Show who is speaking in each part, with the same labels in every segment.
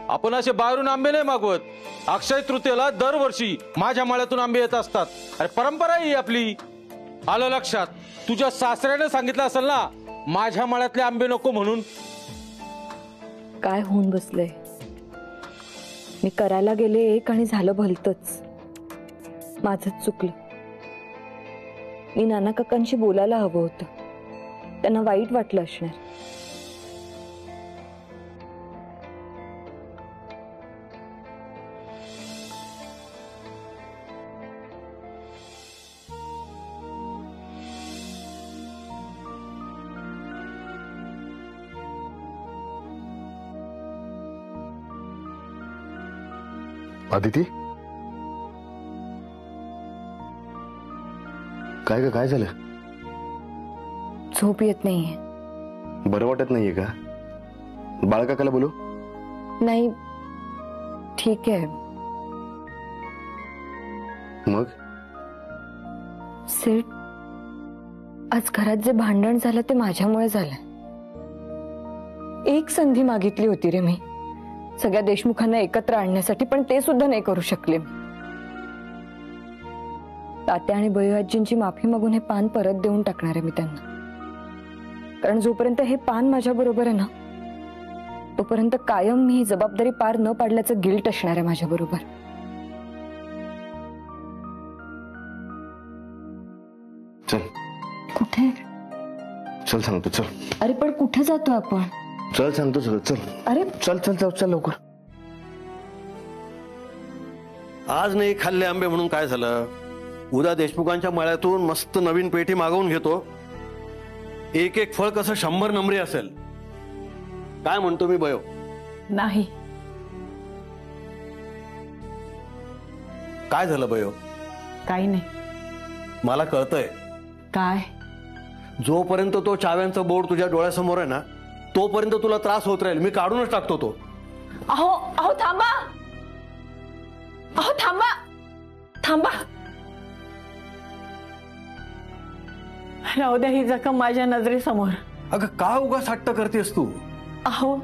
Speaker 1: आपण असे बाहेरून आंबे नाही मागवत. अक्षय तृतीयेला दरवर्षी माझ्या माळ्यातून आंबे येत असतात. अरे परंपरा ही आपली. आलं लक्षात? तुझ्या सासऱ्याने सांगितलं असेल ना माझ्या माळ्यातले आंबे नको म्हणून.
Speaker 2: काय होऊन बसलंय? मी करायला गेले एक आणि झालं भलतच. माझंच चुकलं. मी नाना काकांशी बोलायला हवं होतं. त्यांना वाईट वाटलं असणार.
Speaker 3: आदिती, काय ग, काय झालं?
Speaker 2: झोप येत नाहीये.
Speaker 3: बरं वाटत नाहीये का? बाळकाकाला बोलू?
Speaker 2: नाही, ठीक आहे.
Speaker 3: मग
Speaker 2: सेठ, आज घरात जे भांडण झालं ते माझ्यामुळे झालं. एक संधी मागितली होती रे मी सगळ्या देशमुखांना एकत्र आणण्यासाठी, पण ते सुद्धा नाही करू शकले. तात्या आणि बयूआजींची माफी मागून हे पान परत देऊन टाकणार आहे मी त्यांना. कारण जोपर्यंत हे पान माझ्या बरोबर आहे ना तोपर्यंत कायम मी ही जबाबदारी पार न पाडल्याचं गिल्ट असणार आहे माझ्या बरोबर.
Speaker 3: चल.
Speaker 2: कुठे?
Speaker 3: चल सांगतो, चल.
Speaker 2: अरे पण कुठे जातो आपण?
Speaker 3: चल सांगतो, चल चल.
Speaker 2: अरे
Speaker 3: चल चल चल चल लवकर.
Speaker 4: आज नाही खाल्ले आंबे म्हणून काय झालं? उद्या देशमुखांच्या मळ्यातून मस्त नवीन पेटी मागवून घेतो. एक एक फळ कसं 100 नंबरी असेल. काय म्हणतो मी बयो?
Speaker 5: नाही.
Speaker 4: काय झालं बयो?
Speaker 5: काही नाही.
Speaker 4: मला कळतंय.
Speaker 5: काय?
Speaker 4: जोपर्यंत तो चाव्यांचा बोर्ड तुझ्या डोळ्यासमोर आहे ना तोपर्यंत तुला त्रास होत राहील. मी काढूनच टाकतो तो.
Speaker 5: अहो अहो थांबा. अहो थांबा थांबा. राहू द्या ही जखम माझ्या नजरेसमोर.
Speaker 4: अगं का उगाच हट्ट करतेस तू?
Speaker 5: अहो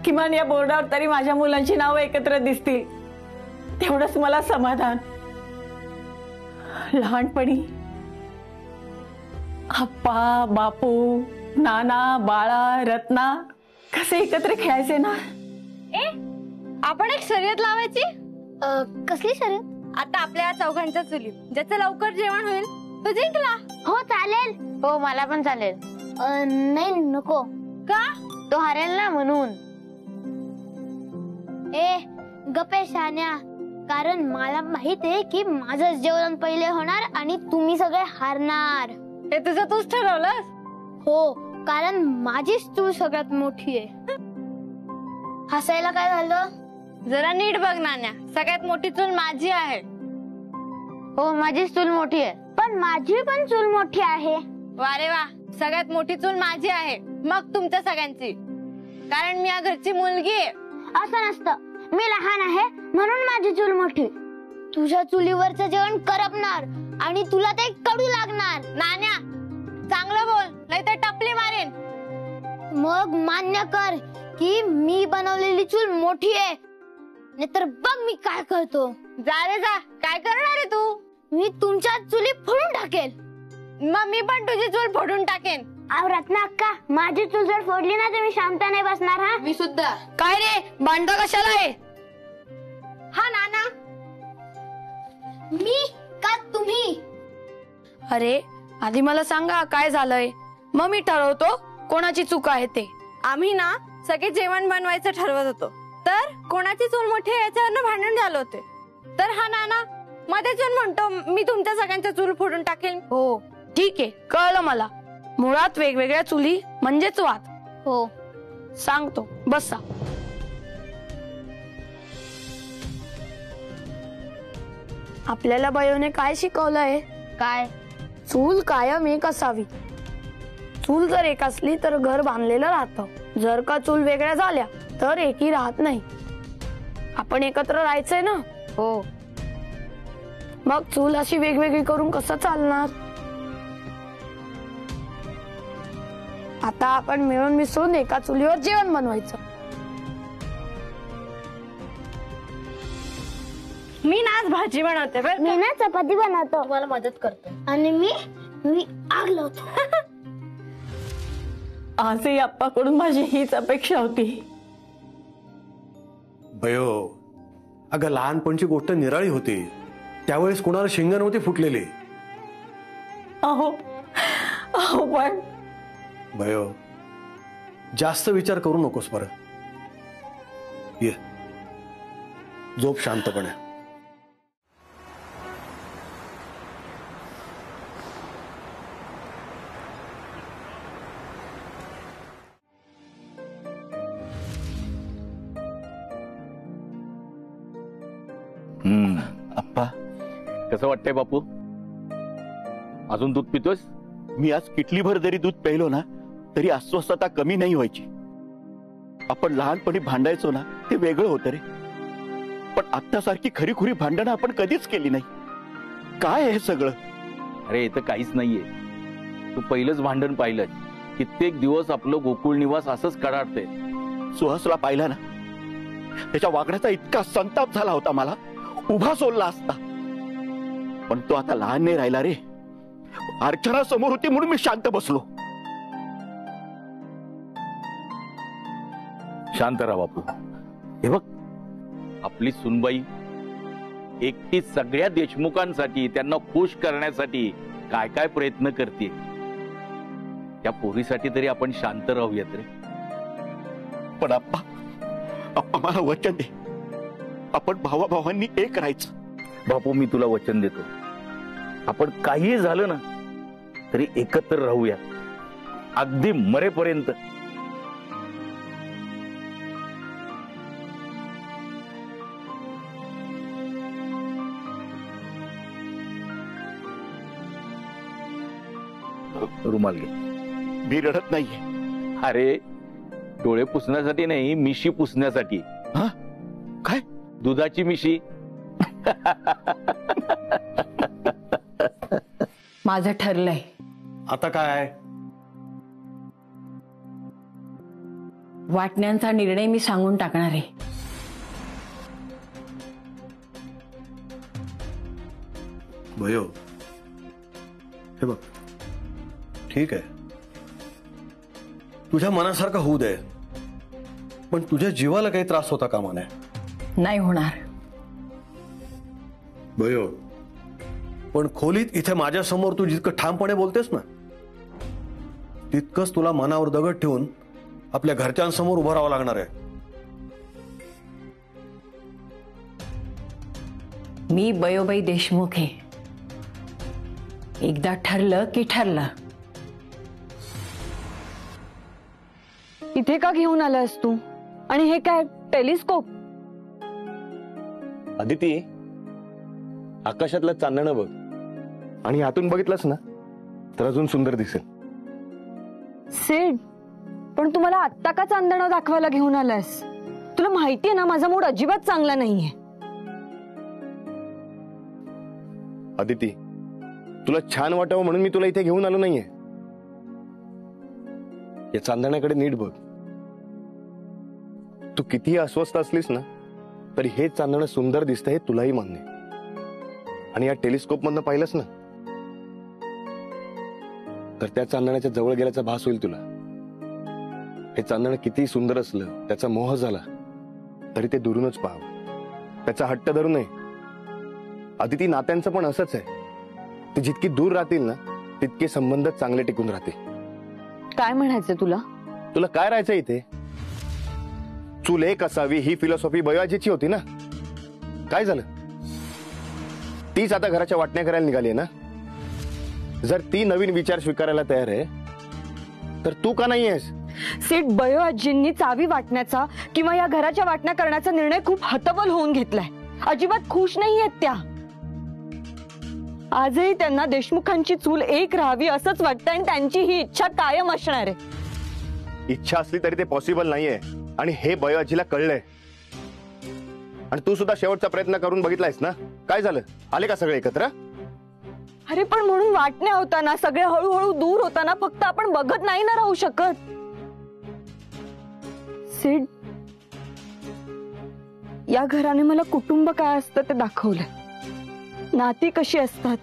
Speaker 5: किमान या बोर्डावर तरी माझ्या मुलांची नावं एकत्र दिसतील तेवढंच मला समाधान. लहानपणी आप्पा, बापू, नाना, बाळा, रत्ना कसे एकत्र खेळायचे ना.
Speaker 6: आपण एक शर्यत लावायची. कसली शर्यत? आता आपल्या चौघांच्या चुलीत ज्याचं लवकर जेवण होईल तो जिंकला. हो चालेल. हो मला पण चालेल. नाही नको. का? तो हरेल ना म्हणून. गप्पे शान्या, कारण मला माहित आहे की माझं जेवण पहिले होणार आणि तुम्ही सगळे हारणार.
Speaker 5: हे तुझं तूच ठरवलंस?
Speaker 6: हो, कारण माझीच चूल सगळ्यात मोठी आहे. हसायला काय झालं? जरा नीट बघ नान्या, सगळ्यात मोठी चूल माझी आहे. हो माझीच चूल मोठी आहे. पण माझी पण चूल मोठी आहे. वारे वा, सगळ्यात मोठी चूल माझी आहे मग तुमच्या सगळ्यांची. कारण मी या घरची मुलगी आहे. असं नसतं, मी लहान आहे म्हणून माझी चूल मोठी. तुझ्या चुलीवरचं जेवण करपणार आणि तुला ते कडू लागणार. नान्या चांगलं बोल, नाहीतर टपली मारेन. मग मान्य कर की मी बनवलेली चूल मोठी आहे, नाहीतर बघ मी काय करतो. जा रे जा. काय करणार आहे तू? मी तुमच्या चुली फोडून टाकेल. मग मी पण तुझी चूल फोडून टाकेन. अहो रत्ना अक्का, माझी चूल जर फोडली ना तर मी शांत नाही बसणार. हा मी सुद्धा. काय रे भांडण कशाला आहे? हा नाना. मी का तुम्ही?
Speaker 7: अरे आधी मला सांगा काय झालंय, मग मी ठरवतो कोणाची चूक आहे ते.
Speaker 6: आम्ही ना सगळे जेवण बनवायचं ठरवत होतो, तर कोणाची चूल मोठी आहे याच्यावरनं भांडण झालं होते. तर हा नाना मध्येच येऊन म्हणतो मी तुमच्या सगळ्यांच्या चूल फोडून टाकेल.
Speaker 7: हो ठीक आहे, कळलं मला. मुळात वेगवेगळ्या चुली म्हणजेच वाद.
Speaker 6: हो
Speaker 7: सांगतो, बसा. आपल्याला बयोने काय शिकवलंय?
Speaker 6: काय?
Speaker 7: चूल कायम एक असावी. चूल जर एक असली तर घर बांधलेलं राहतं. जर का चूल वेगळ्या झाल्या तर एकही राहत नाही. आपण एकत्र राहायचंय ना.
Speaker 6: हो.
Speaker 7: मग चूल अशी वेगवेगळी करून कसं चालणार? आता आपण मिळून मिसळून एका चुलीवर जेवण बनवायचं.
Speaker 6: मी ना आज भाजी बनवते बरं
Speaker 8: मी ना चपाती बनवतो, मला मदत करतो. आणि मी आग लावतो.
Speaker 5: आजही आप्पाकडून माझी हीच अपेक्षा होती.
Speaker 4: बयो, अगं लहानपणची गोष्ट निराळी होती. त्यावेळेस कोणाला शिंग नव्हती फुटलेली.
Speaker 5: अहो अहो पण
Speaker 4: बयो, जास्त विचार करू नकोस बरं. ये झोप शांतपणे.
Speaker 9: अप्पा,
Speaker 1: कसं वाटतंय बापू? अजून दूध पितोस?
Speaker 9: मी आज किटलीभर जरी दूध प्यायलो ना तरी अस्वस्थता कमी नाही व्हायची. आपण लहानपणी भांडायचो ना ते वेगळं होतं रे, पण आत्तासारखी खरीखुरी भांडणं आपण कधीच केली नाही. काय हे सगळं?
Speaker 1: अरे इथं काहीच नाहीये. तू पहिलंच भांडण पाहिलं. कित्येक दिवस आपलं गोकुळ निवास असंच कडाडते.
Speaker 9: सुहासला पाहिला ना, त्याच्या वागण्याचा इतका संताप झाला होता, मला उभा सोडला असता. पण तो आता लहान नाही राहिला रे. अर्चना समोर होती म्हणून मी शांत बसलो.
Speaker 1: शांत राहा बापू. हे बघ, आपली सुनबाई एकटी सगळ्या देशमुखांसाठी, त्यांना खुश करण्यासाठी काय काय प्रयत्न करते. त्या पोरीसाठी तरी आपण शांत राहूयात रे.
Speaker 9: पण अप्पा, मला वचन दे, आपण भावाभावांनी एक राहायचं.
Speaker 1: बापू, मी तुला वचन देतो, आपण काही झालं ना तरी एकत्र राहूया अगदी मरेपर्यंत. रुमाल घे.
Speaker 9: मी रडत नाहीये.
Speaker 1: अरे डोळे पुसण्यासाठी नाही, मिशी पुसण्यासाठी.
Speaker 9: हा? काय?
Speaker 1: दुधाची मिशी.
Speaker 5: माझं ठरलंय.
Speaker 4: आता काय?
Speaker 5: वाटण्यांचा निर्णय मी सांगून टाकणार आहे.
Speaker 4: भयो, हे बघ, ठीक आहे, तुझ्या मनासारखं होऊ दे, पण तुझ्या जीवाला काही त्रास होता कामा नये.
Speaker 5: नाही होणार.
Speaker 4: भयो, पण खोलीत इथे माझ्या समोर तू जितकं ठामपणे बोलतेस ना, तितकंच तुला मनावर दगड ठेवून आपल्या घरच्यांसमोर उभं राहावं लागणार आहे.
Speaker 5: मी बयोबाई देशमुख आहे. एकदा ठरलं की ठरलं.
Speaker 2: इथे का घेऊन आलास तू? आणि हे काय टेलिस्कोप?
Speaker 3: अदिती, आकाशातलं चांदणं बघ आणि आतून बघितलंस ना तर अजून सुंदर दिसेल.
Speaker 2: सेड, पण तू मला आत्ता का चांदणं दाखवायला घेऊन आलास? तुला माहितीये ना माझा मूड अजिबात चांगला नाहीये.
Speaker 3: अदिती, तुला छान वाटावं म्हणून मी तुला इथे घेऊन आलो नाहीये. या चांदण्याकडे नीट बघ. तू कितीही अस्वस्थ असलीस ना तरी हे चांदणं सुंदर दिसतं हे तुलाही मान्य. आणि या टेलिस्कोप मधनं पाहिलंस ना तर त्या चांदण्याच्या जवळ गेल्याचा भास होईल तुला. हे चांदणं किती सुंदर असलं, त्याचा मोह झाला तरी ते दुरूनच पाहावं, त्याचा हट्ट धरू नये. अदिती, नात्यांचं पण असंच आहे. ते जितकी दूर राहतील ना तितके संबंध चांगले टिकून राहतील.
Speaker 2: काय म्हणायचं तुला?
Speaker 3: तुला काय राहायचं इथे? चूल एक असावी ही फिलॉसॉफी बयाजीची होती ना. काय झालं? तीच आता घराच्या वाटण्या करायला निघाली ना. जर ती नवीन विचार स्वीकारायला तयार आहे तर तू का नाही आहेस?
Speaker 2: सेठ, बयो आजींनी चावी वाटण्याचा किंवा या घराच्या वाटण्या करण्याचा निर्णय खूप हतबल होऊन घेतलाय. अजिबात खुश नाहीयेत त्या. आजही त्यांना देशमुखांची चूल एक राहावी असंच वाटतं आणि त्यांची ही इच्छा कायम असणार आहे.
Speaker 3: इच्छा असली तरी ते पॉसिबल नाहीये आणि हे बयाजीला कळलंय. आणि तू सुद्धा शेवटचा प्रयत्न करून बघितलायस ना. काय झालं? आले का सगळे एकत्र?
Speaker 2: अरे पण म्हणून वाटण्या होताना, सगळे हळूहळू दूर होताना फक्त आपण बघत नाही ना राहू शकत. सेठ, या घराने मला कुटुंब काय असतं ते दाखवलं. नाती कशी असतात,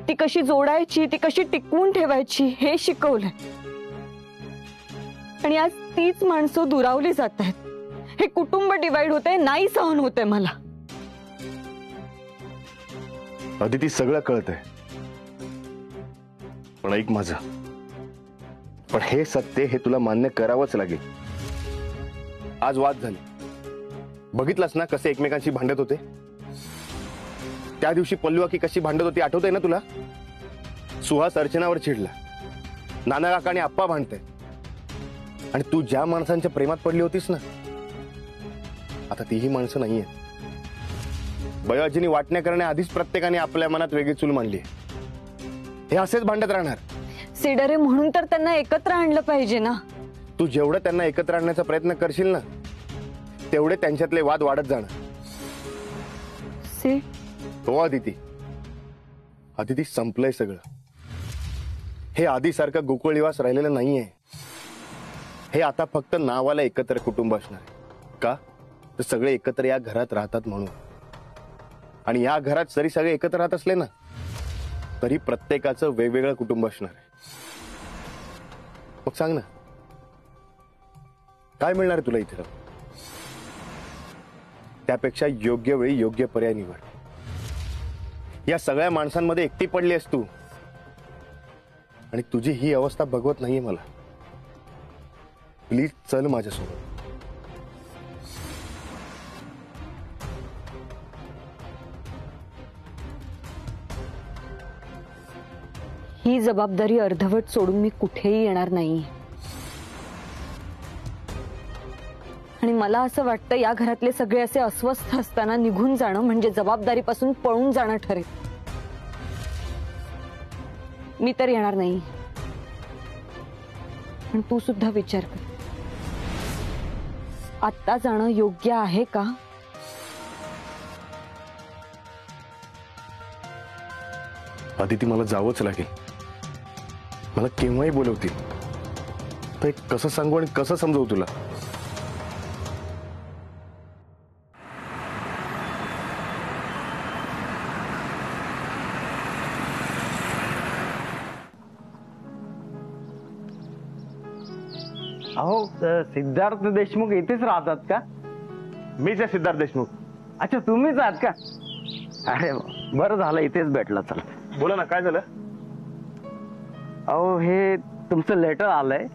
Speaker 2: ती कशी जोडायची, ती कशी टिकवून ठेवायची हे शिकवलं. आणि आज तीच माणसं दुरावली जात आहेत. हे कुटुंब डिवाइड होते, नाही सहन होते मला.
Speaker 3: अदिती सगळं कळतंय, पण ऐक माझं, पण हे सत्य हे तुला मान्य करावंच लागेल. आज वाद झाले, बघितलास ना कसे एकमेकांशी भांडत होते. त्या दिवशी पल्लुआकी कशी भांडत होती आठवतंय ना तुला. सुहास अर्चनावर चिडला, नाना काका आणि आप्पा भांडताय. आणि तू ज्या माणसांच्या प्रेमात पडली होतीस ना, आता तीही माणसं नाहीये. बयाजींनी वाटण्या करण्याआधीच प्रत्येकाने आपल्या मनात वेगळी चूल मांडली. हे असेच भांडत राहणार.
Speaker 2: सिडरे म्हणून तर त्यांना एकत्र आणलं पाहिजे ना.
Speaker 3: तू जेवढं त्यांना एकत्र आणण्याचा प्रयत्न करशील ना, तेवढे त्यांच्यातले वाद वाढत जाणार. हो अदिती, अदिती संपलंय सगळं. हे आधीसारखं गोकुळ निवास राहिलेलं नाहीये. हे आता फक्त नावाला एकत्र कुटुंब असणार आहे. का तर सगळे एकत्र या घरात राहतात म्हणून. आणि या घरात जरी सगळे एकत्र राहत असले ना, तरी प्रत्येकाचं वेगवेगळं कुटुंब असणार आहे. मग सांग ना, काय मिळणार आहे तुला इथे? त्यापेक्षा योग्य वेळी योग्य पर्याय निवड. या सगळ्या माणसांमध्ये एकटी पडली आहेस तू, आणि तुझी ही अवस्था बघवत नाहीये मला. प्लीज चल माझ्यासोबत.
Speaker 2: ही जबाबदारी अर्धवट सोडून मी कुठेही येणार नाही. आणि मला असं वाटतं या घरातले सगळे असे अस्वस्थ असताना निघून जाणं म्हणजे जबाबदारीपासून पळून जाणं ठरेल. मी तर येणार नाही, पण तू सुद्धा विचार कर, आत्ता जाणं योग्य आहे का?
Speaker 3: अदिती, मला जावंच लागेल. मला केव्हाही बोलवतील, तर कसं सांगू आणि कसं समजवू तुला?
Speaker 10: अहो, सिद्धार्थ देशमुख इथेच राहतात का?
Speaker 3: मीच आहे सिद्धार्थ देशमुख.
Speaker 10: अच्छा, तुम्हीच आहात का? अरे बरं झालं, इथेच भेटला. चला
Speaker 3: बोला ना, काय झालं?
Speaker 10: अहो, हे तुमचं लेटर आलंय,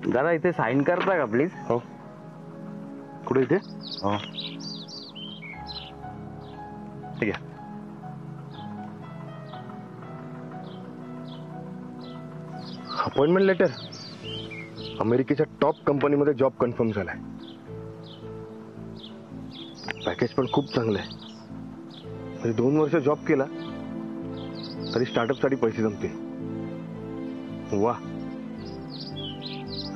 Speaker 10: जरा इथे साइन करता का प्लीज?
Speaker 3: हो. कुठे इथे?
Speaker 10: हो.
Speaker 3: ठीक आहे. Appointment letter. अमेरिकेच्या टॉप कंपनीमध्ये जॉब कन्फर्म झालाय. पॅकेज पण खूप चांगलं आहे. म्हणजे 2 वर्ष जॉब केला तरी स्टार्टअप साठी पैसे जमतील. वा,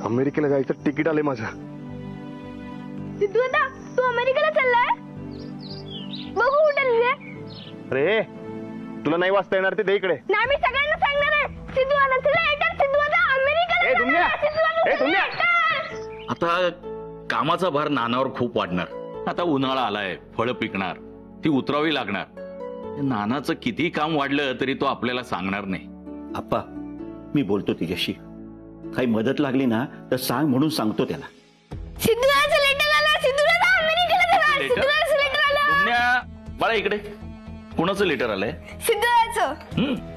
Speaker 3: अमेरिकेला जायचं तिकीट आलंय माझं.
Speaker 8: सिद्धू दादा, तू अमेरिकेला चाललाय? बघू कुठे.
Speaker 3: अरे, तुला नाही वाचता येणार ते दे इकडे.
Speaker 8: नाही, मी सगळ्यांना सांगणार आहे. सिद्धू दादा, तुला लेटर. सिद्धू दादा अमेरिकेला चाललाय.
Speaker 11: आता कामाचा भार नानावर खूप वाढणार. आता उन्हाळा आलाय, फळं पिकणार, ती उतरावी लागणार. नानाचं किती काम वाढलं तरी तो आपल्याला सांगणार नाही.
Speaker 9: आप्पा, मी बोलतो तिच्याशी. काही मदत लागली ना तर सांग म्हणून सांगतो त्याला.
Speaker 8: सिद्धू दादाचं लेटर आलं. सिद्धू दादा अमेरिकेला चाललाय. सिद्धू दादाचं लेटर आलं.
Speaker 11: दुनिया बाळा इकडे. कोणाचं लेटर आलंय?
Speaker 8: सिद्धू दादाचं.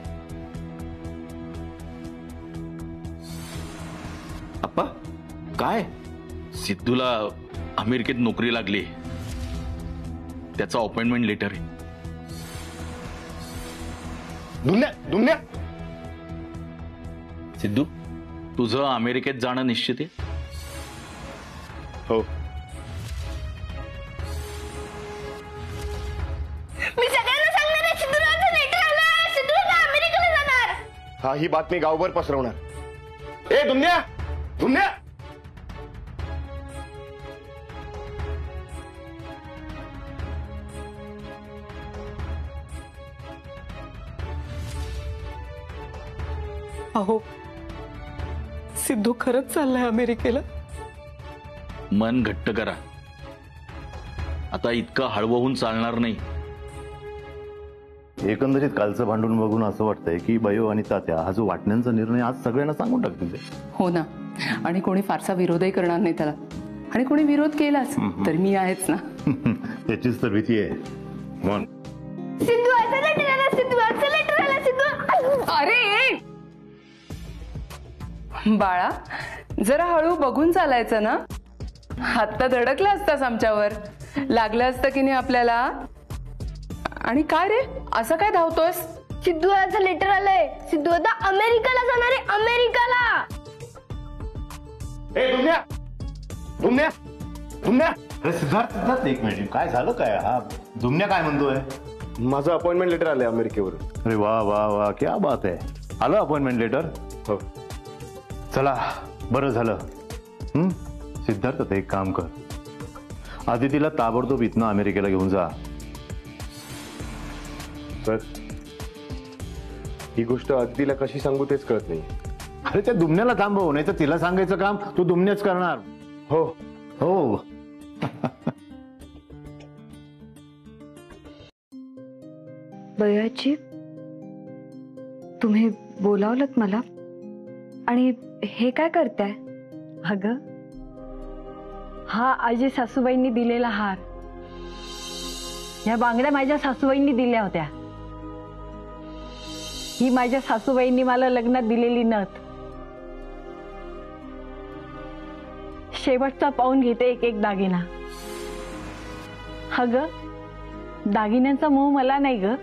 Speaker 9: आप्पा, काय?
Speaker 11: सिद्धूला अमेरिकेत नोकरी लागली, त्याचं अपॉइंटमेंट लेटर आहे.
Speaker 3: दुनिया.
Speaker 11: सिद्धू, तुझं अमेरिकेत जाणं निश्चित आहे?
Speaker 3: हो.
Speaker 8: मी सगळ्यांना सांगणार आहे. सिद्धू दादाचं लेटर आलं. सिद्धू दादा अमेरिकेला जाणार.
Speaker 3: हा, ही बातमी गावभर पसरवणार. ए दुनिया.
Speaker 2: अहो, सिद्धू खरंच चाललाय अमेरिकेला.
Speaker 11: मन घट्ट करा. आता इतकं हळवं होऊन चालणार नाही.
Speaker 12: एकंदरीत कालचं भांडून बघून असं वाटतंय की बयो आणि तात्या हा जो वाटण्यांचा निर्णय आज सगळ्यांना सांगून टाकतील ते.
Speaker 13: हो ना, आणि कोणी फारसा विरोधही करणार नाही त्याला, आणि कोणी विरोध केलाच तर मी आहेच ना.
Speaker 12: त्याचीच तर भीती आहे. म्हण.
Speaker 8: सिद्धू असं लेटर आला, सिद्धू असं लेटर आला, सिद्धू.
Speaker 13: अरे बाळा, जरा हळू बघून चालायचं ना. हात धडकला असतास आमच्यावर, लागलं असतं की नाही आपल्याला. आणि काय रे असं काय धावतोस?
Speaker 8: सिद्धू असं लेटर आलंय, सिद्धू आता अमेरिकाला जाणार आहे, अमेरिकाला.
Speaker 12: ए दुम्या, दुम्या, दुम्या. अरे सिद्धार्थ, एक मिनिट, काय झालं काय? हा दुम्या काय म्हणतोय?
Speaker 3: माझं अपॉइंटमेंट लेटर आलंय अमेरिकेवरून.
Speaker 12: अरे वा वा वा, क्या बात आहे. आलं अपॉइंटमेंट लेटर?
Speaker 3: हो.
Speaker 12: चला बरं झालं. सिद्धार्थ, आता एक काम कर, आदितीला ताबडतोब इथनं अमेरिकेला घेऊन जा.
Speaker 3: सर, ही गोष्ट आदितीला कशी सांगू तेच कळत नाही.
Speaker 12: अरे त्या दुमण्याला थांबव, नाही तर तिला सांगायचं काम तू दुमण्याच करणार.
Speaker 3: हो
Speaker 12: हो.
Speaker 2: बयाची, तुम्ही बोलावलत मला, आणि हे काय करताय?
Speaker 5: अगं, हा आजी सासूबाईंनी दिलेला हार. या बांगड्या माझ्या सासूबाईंनी दिल्या होत्या. ही माझ्या सासूबाईंनी मला लग्नात दिलेली नथ. शेवटचा पाहून घेते एक एक दागिना. अगं, दागिन्यांचा मोह मला नाही ग.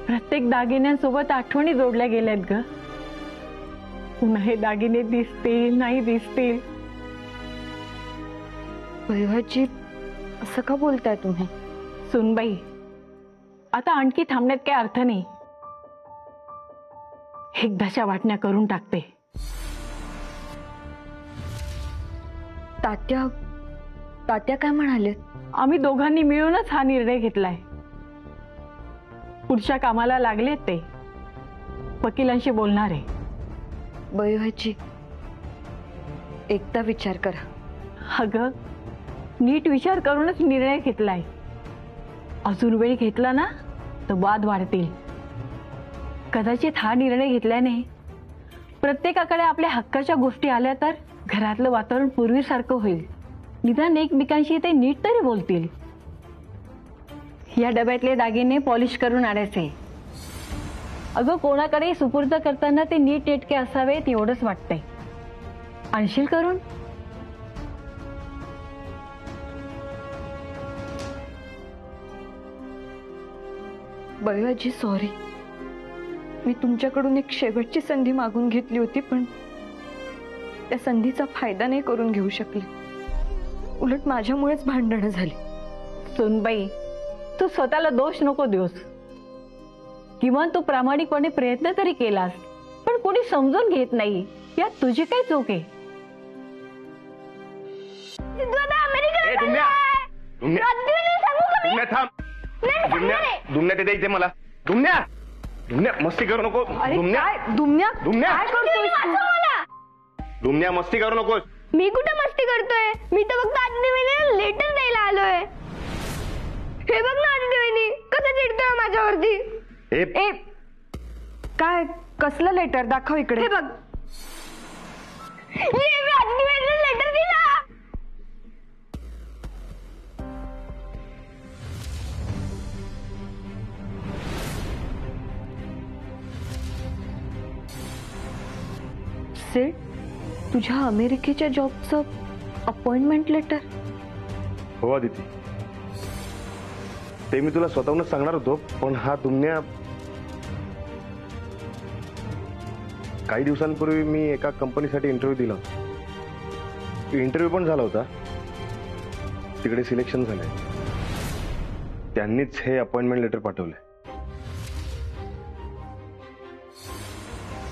Speaker 5: प्रत्येक दागिन्यांसोबत आठवणी जोडल्या गेल्यात ग. पुन्हा हे दागिने दिसतील नाही दिसतील.
Speaker 2: वैवाची, असं का बोलताय तुम्ही?
Speaker 5: सुनबाई, आता आणखी थांबण्यात काही अर्थ नाही. एकदाच्या वाटण्या करून टाकते.
Speaker 2: तात्या, तात्या काय म्हणाले?
Speaker 5: आम्ही दोघांनी मिळूनच हा निर्णय घेतलाय. पुढच्या कामाला लागलेत ते. वकिलांशी बोलणार आहे.
Speaker 2: वैवाची, एकदा विचार करा.
Speaker 5: अगं, नीट विचार करूनच निर्णय घेतलाय. अजून वेळ घेतला ना तर वाद वाढतील. कदाचित हा निर्णय घेतल्याने प्रत्येकाकडे आपल्या हक्काच्या गोष्टी आल्या तर घरातलं वातावरण पूर्वीसारखं होईल. निदान एकमेकांशी ते नीट तरी बोलतील. या डब्यातले दागिने पॉलिश करून आणायचे. अगं, कोणाकडे सुपूर्द करताना ते नीट नेटके असावेत एवढंच वाटतंय. आणशील करून?
Speaker 2: बयाजी, सॉरी. मी तुमच्याकडून एक शेवटची संधी मागून घेतली होती, पण त्या संधीचा फायदा नाही करून घेऊ शकले. उलट माझ्यामुळेच भांडणं झाली.
Speaker 5: सुनबाई, तू स्वतःला दोष नको देऊस. किमान तू प्रामाणिकपणे प्रयत्न तरी केलास, पण कोणी समजून घेत नाही. यात तुझी काय चूक आहे?
Speaker 3: दुमण्या ते द्यायचे मला. दुमण्या, दुमण्या मस्ती करू नको. दुमण्या,
Speaker 2: दुमण्या,
Speaker 3: दुमण्या,
Speaker 2: काय करतोय?
Speaker 3: दुमण्या मस्ती करू नकोस.
Speaker 8: मी कुठे मस्ती करतोय? मी तर फक्त आदिती लेटर द्यायला आलोय. हे बघ ना आदिती वहिनी, कसं चिडतोय माझ्यावरती.
Speaker 2: ए, काय, कसलं लेटर? दाखव इकडे.
Speaker 8: हे बघ, मी आदिती वहिनीला लेटर दिला.
Speaker 2: सेठ, तुझ्या अमेरिकेच्या जॉबचं अपॉइंटमेंट लेटर?
Speaker 3: हो आदिती, ते मी तुला स्वतःहूनच सांगणार होतो, पण हा दुमण्या. काही दिवसांपूर्वी मी एका कंपनीसाठी इंटरव्ह्यू दिला होता. इंटरव्ह्यू पण झाला होता. तिकडे सिलेक्शन झालंय. त्यांनीच हे अपॉइंटमेंट लेटर पाठवलंय.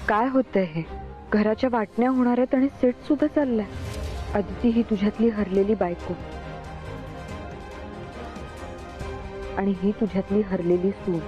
Speaker 2: काय होतंय हे? घराच्या वाटण्या होणार आहेत आणि सेट सुद्धा चाललाय. आदिती ही तुझ्यातली हरलेली बायको आणि ही तुझ्यातली हरलेली सून.